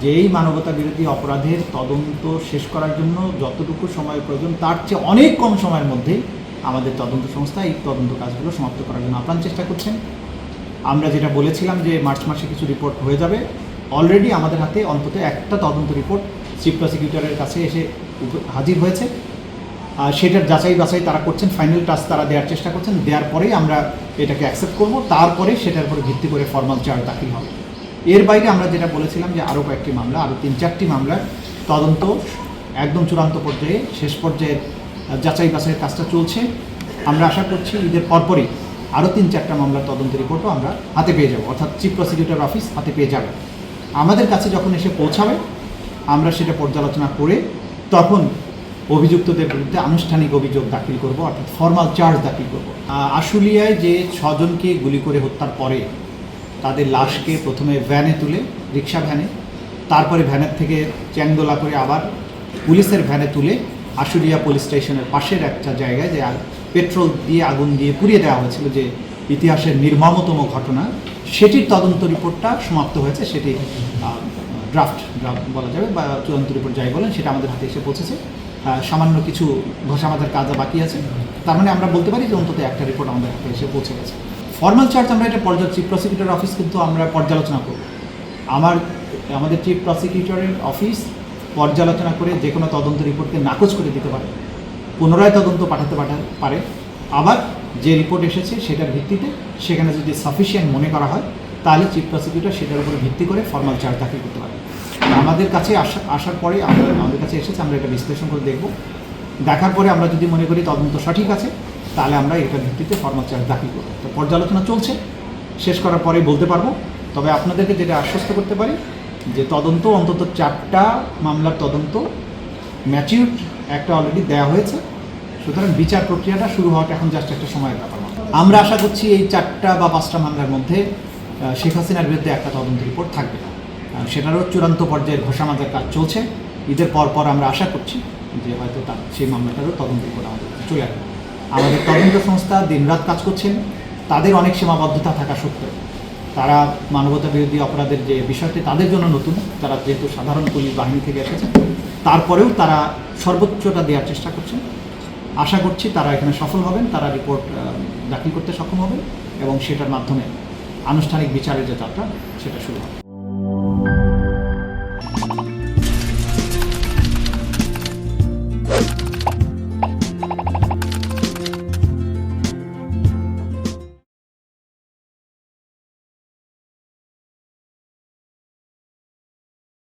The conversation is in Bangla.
যেই মানবতা বিরোধী অপরাধের তদন্ত শেষ করার জন্য যতটুকু সময় প্রয়োজন তার চেয়ে অনেক কম সময়ের মধ্যেই আমাদের তদন্ত সংস্থা এই তদন্ত কাজগুলো সমাপ্ত করার জন্য আপ্রাণ চেষ্টা করছেন। আমরা যেটা বলেছিলাম যে মার্চ মাসে কিছু রিপোর্ট হয়ে যাবে, অলরেডি আমাদের হাতে অন্তত একটা তদন্ত রিপোর্ট চিফ প্রসিকিউটরের কাছে এসে হাজির হয়েছে। সেটার যাচাই বাছাই তারা করছেন, ফাইনাল টাচ তারা দেওয়ার চেষ্টা করছেন। দেওয়ার পরেই আমরা এটাকে অ্যাকসেপ্ট করব, তারপরে সেটার উপরে ভিত্তি করে ফর্মাল চার্জ দাখিল হবে। এর বাইরে আমরা যেটা বলেছিলাম যে আরও কয়েকটি মামলা, আরও 3-4টি মামলার তদন্ত একদম চূড়ান্ত পর্যায়ে, শেষ পর্যায়ে যাচাই বাছাইয়ের কাজটা চলছে। আমরা আশা করছি ঈদের পরপরই আরও 3-4টা মামলার তদন্ত রিপোর্টও আমরা হাতে পেয়ে যাব, অর্থাৎ চিফ প্রসিকিউটর অফিস হাতে পেয়ে যাবে। আমাদের কাছে যখন এসে পৌঁছাবে আমরা সেটা পর্যালোচনা করে তখন অভিযুক্তদের বিরুদ্ধে আনুষ্ঠানিক অভিযোগ দাখিল করব, অর্থাৎ ফর্মাল চার্জ দাখিল করব। আশুলিয়ায় যে 6 জনকে গুলি করে হত্যার পরে তাদের লাশকে প্রথমে ভ্যানে তুলে, রিক্সা ভ্যানে, তারপরে ভ্যানের থেকে চ্যাংদোলা করে আবার পুলিশের ভ্যানে তুলে আশুলিয়া পুলিশ স্টেশনের পাশের একটা জায়গায় যে পেট্রোল দিয়ে আগুন দিয়ে পুড়িয়ে দেওয়া হয়েছিল, যে ইতিহাসের নির্মমতম ঘটনা, সেটির তদন্ত রিপোর্টটা সমাপ্ত হয়েছে। সেটি ড্রাফট বলা যাবে বা চূড়ান্ত রিপোর্ট যাই বলেন, সেটা আমাদের হাতে এসে পৌঁছেছে। সামান্য কিছু ঘষা মাজার কাজ বাকি আছে। তার মানে আমরা বলতে পারি যে অন্তত একটা রিপোর্ট আমাদের হাতে এসে পৌঁছে গেছে। ফর্মাল চার্জ আমরা এটা চিফ প্রসিকিউটর অফিস কিন্তু আমরা পর্যালোচনা করব। আমাদের চিফ প্রসিকিউটরের অফিস পর্যালোচনা করে যে কোনো তদন্ত রিপোর্টকে নাকচ করে দিতে পারে, পুনরায় তদন্ত পাঠাতে পারে। আবার যে রিপোর্ট এসেছে সেটার ভিত্তিতে সেখানে যদি সাফিসিয়েন্ট মনে করা হয় তাহলে চিফ প্রসিকিউটর সেটার উপরে ভিত্তি করে ফর্মাল চার্জ দাখিল করতে পারে। আমাদের কাছে আসার পরে আমাদের কাছে এসেছে, আমরা এটা বিশ্লেষণ করে দেখব। দেখার পরে আমরা যদি মনে করি তদন্ত সঠিক আছে তাহলে আমরা এটার ভিত্তিতে ফর্মাল চার্জ দাখিল করব। তো পর্যালোচনা চলছে, শেষ করার পরে বলতে পারবো। তবে আপনাদেরকে যেটা আশ্বস্ত করতে পারি যে তদন্ত অন্তত 4টা মামলার তদন্ত ম্যাচিউর, একটা অলরেডি দেওয়া হয়েছে। সুতরাং বিচার প্রক্রিয়াটা শুরু হওয়াটা এখন জাস্ট একটা সময়ের ব্যাপার। আমরা আশা করছি এই 4টা বা 5টা মামলার মধ্যে শেখ হাসিনার বিরুদ্ধে একটা তদন্ত রিপোর্ট থাকবে। সেটারও চূড়ান্ত পর্যায়ের ঘষা মাজার কাজ চলছে। ঈদের পর আমরা আশা করছি যে হয়তো সেই মামলাটারও তদন্ত রিপোর্ট আমাদের কাছে চলে আসবে। আমাদের তদন্ত সংস্থা দিনরাত কাজ করছেন। তাদের অনেক সীমাবদ্ধতা থাকা সত্ত্বেও তারা মানবতা বিরোধী অপরাধের যে বিষয়টি তাদের জন্য নতুন, তারা যেহেতু সাধারণ পুলিশ বাহিনী থেকে এসেছে, তারপরেও তারা সর্বোচ্চটা দেওয়ার চেষ্টা করছেন। আশা করছি তারা এখানে সফল হবেন, তারা রিপোর্ট দাখিল করতে সক্ষম হবেন এবং সেটার মাধ্যমে আনুষ্ঠানিক বিচারের যে যাত্রা সেটা শুরু হবে।